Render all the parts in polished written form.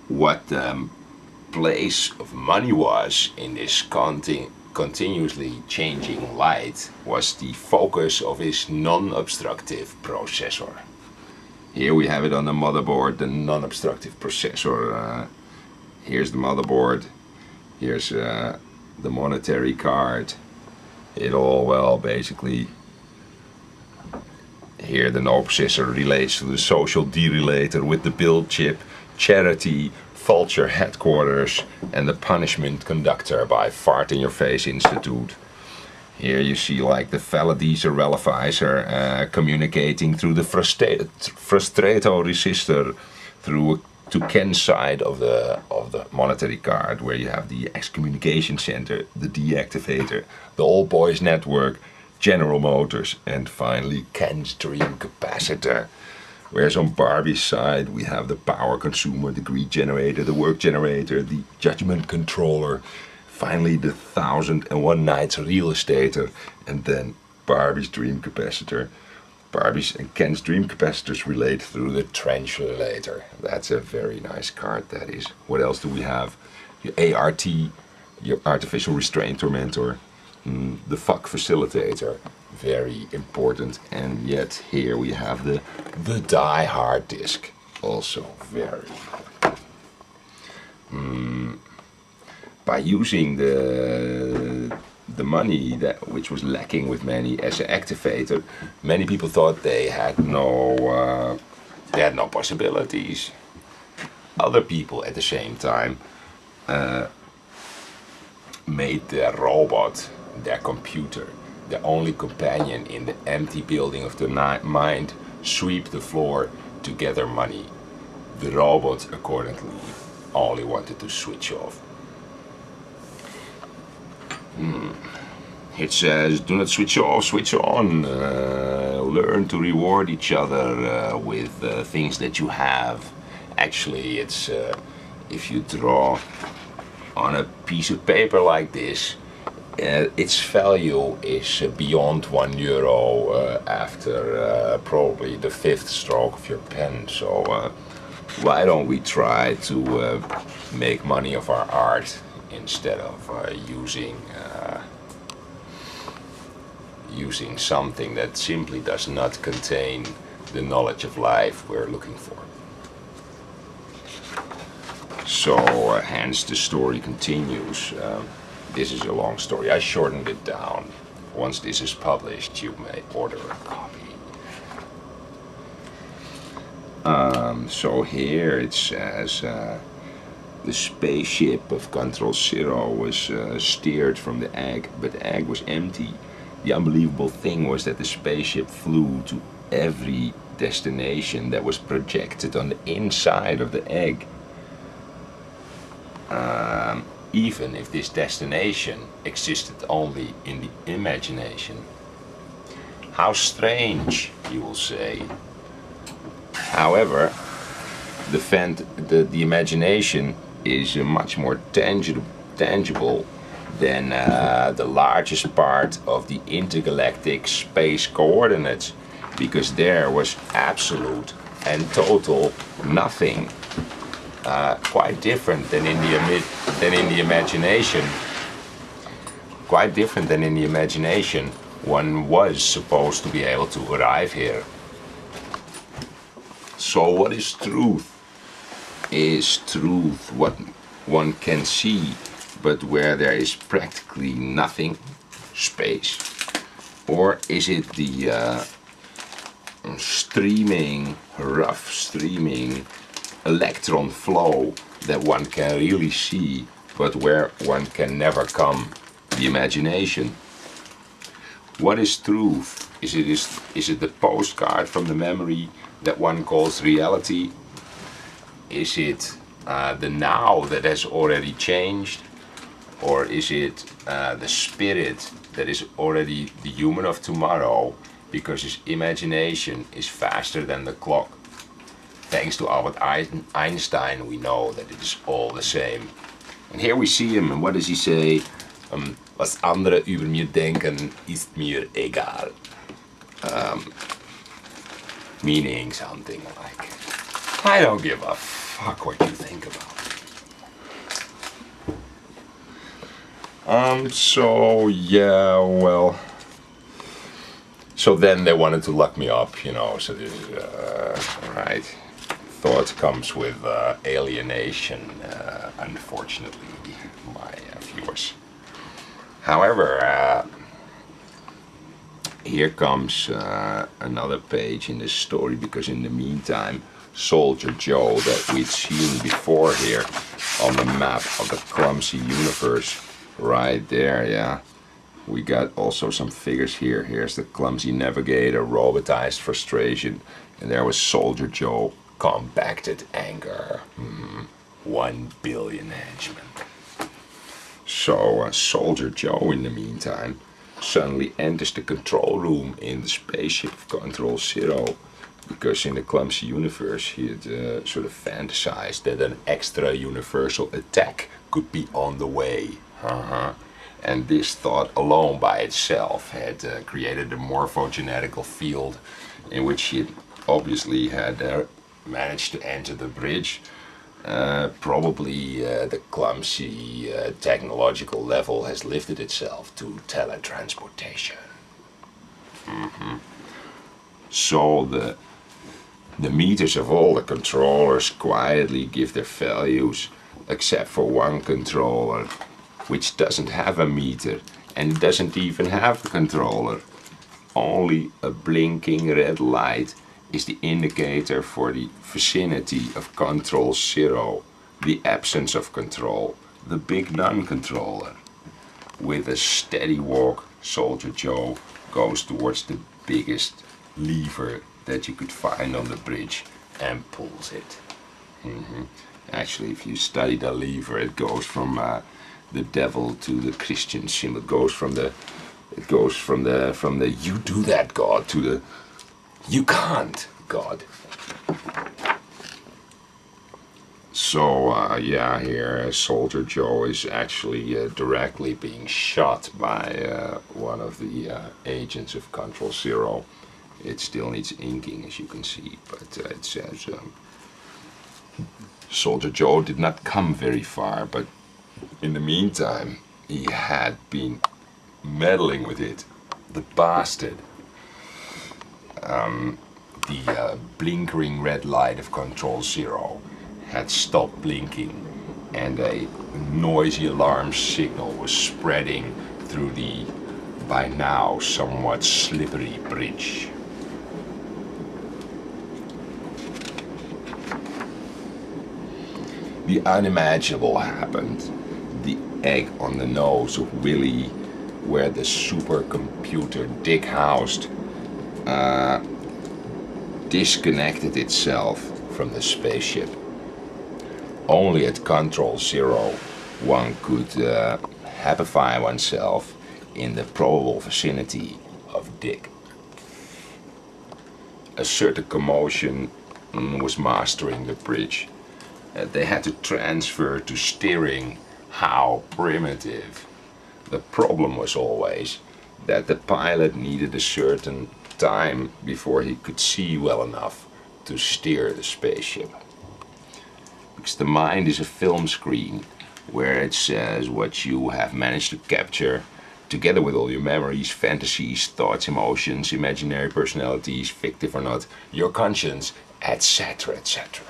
what the place of money was in this continuously changing light was the focus of his non-obstructive processor. Here we have it on the motherboard, the non-obstructive processor. Here's the motherboard, here's the monetary card. It all, well, basically, here the no processor relates to the social derelator with the build chip, charity, vulture headquarters, and the punishment conductor by Fart in Your Face Institute. Here you see like the Valadizer relativizer communicating through the frustrato resistor through to Ken's side of the monetary card, where you have the excommunication center, the deactivator, the all boys network, General Motors, and finally Ken's dream capacitor. Whereas on Barbie's side we have the power consumer, the greed generator, the work generator, the judgment controller, finally the 1001 Nights real estater, and then Barbie's dream capacitor. Barbie's and Ken's dream capacitors relate through the translator. That's a very nice card, that is. What else do we have? Your ART, your artificial restraint tormentor, the fuck facilitator, very important. And yet here we have the die hard disk, also very important. By using the money which was lacking with many as an activator, many people thought they had no possibilities. Other people at the same time made their robot their computer, the only companion in the empty building of the mind, sweep the floor to gather money. The robot accordingly only wanted to switch off. It says, do not switch off, switch on. Learn to reward each other with things that you have. Actually, it's if you draw on a piece of paper like this, its value is beyond €1 after probably the 5th stroke of your pen. So why don't we try to make money of our art instead of using something that simply does not contain the knowledge of life we're looking for. So hence the story continues. This is a long story. I shortened it down. Once this is published, you may order a copy. So here it says the spaceship of Control Zero was steered from the egg, but the egg was empty. The unbelievable thing was that the spaceship flew to every destination that was projected on the inside of the egg. Even if this destination existed only in the imagination. How strange, you will say. However, the imagination is much more tangible than the largest part of the intergalactic space coordinates, because there was absolute and total nothing. Quite different than in the imagination. Quite different than in the imagination. One was supposed to be able to arrive here. So what is truth? Is truth what one can see, but where there is practically nothing, space? Or is it the rough streaming electron flow that one can really see, but where one can never come, the imagination? What is truth? Is it the postcard from the memory that one calls reality? Is it the now that has already changed? Or is it the spirit that is already the human of tomorrow, because his imagination is faster than the clock? Thanks to Albert Einstein, we know that it is all the same. And here we see him, and what does he say? Was andere über mir denken, ist mir egal. Meaning something like, I don't give a fuck what you think about it. So yeah, well, so then they wanted to lock me up, you know, so this right. Thought comes with alienation, unfortunately, my viewers. However, here comes another page in this story, because in the meantime, Soldier Joe, that we'd seen before here on the map of the clumsy universe, right there, yeah. We got also some figures here. Here's the clumsy navigator, robotized frustration, and there was Soldier Joe, compacted anger. 1 billion henchmen. So Soldier Joe, in the meantime, suddenly enters the control room in the spaceship of Control Zero, because in the clumsy universe he had sort of fantasized that an extra universal attack could be on the way. And this thought alone by itself had created a morphogenetical field in which he obviously had managed to enter the bridge. Probably the clumsy technological level has lifted itself to teletransportation. So the meters of all the controllers quietly give their values, except for one controller, which doesn't have a meter and doesn't even have a controller. Only a blinking red light is the indicator for the vicinity of Control Zero, the absence of control, the big non-controller. With a steady walk, Soldier Joe goes towards the biggest lever that you could find on the bridge and pulls it. Actually, if you study the lever, it goes from the devil to the Christian symbol. It goes from the you do that God to the you can't God. So yeah, here Soldier Joe is actually directly being shot by one of the agents of Control Zero. It still needs inking, as you can see, but it says Soldier Joe did not come very far, but in the meantime he had been meddling with it, the bastard. The blinkering red light of Control Zero had stopped blinking, and a noisy alarm signal was spreading through the by now somewhat slippery bridge. The unimaginable happened. The egg on the nose of Willy, where the supercomputer Dick housed, disconnected itself from the spaceship. Only at Control Zero one could happify oneself in the probable vicinity of Dick. A certain commotion was mastering the bridge. They had to transfer to steering. How primitive. The problem was always that the pilot needed a certain time before he could see well enough to steer the spaceship. Because the mind is a film screen where it says what you have managed to capture, together with all your memories, fantasies, thoughts, emotions, imaginary personalities, fictive or not, your conscience, etc., etc.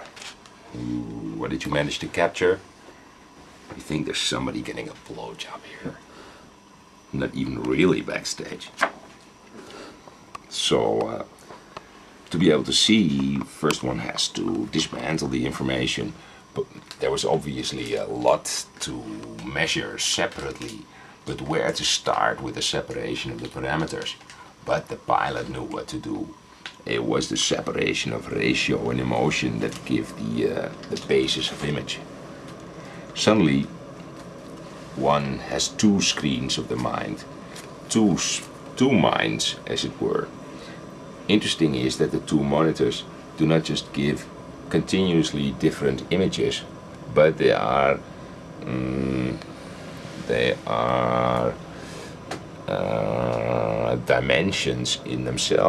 What did you manage to capture? You think there's somebody getting a blowjob here? Not even really backstage. So, to be able to see, first one has to dismantle the information, but there was obviously a lot to measure separately, but where to start with the separation of the parameters. But the pilot knew what to do. It was the separation of ratio and emotion that give the basis of image. Suddenly, one has two screens of the mind, two minds, as it were. Interesting is that the two monitors do not just give continuously different images, but they are dimensions in themselves.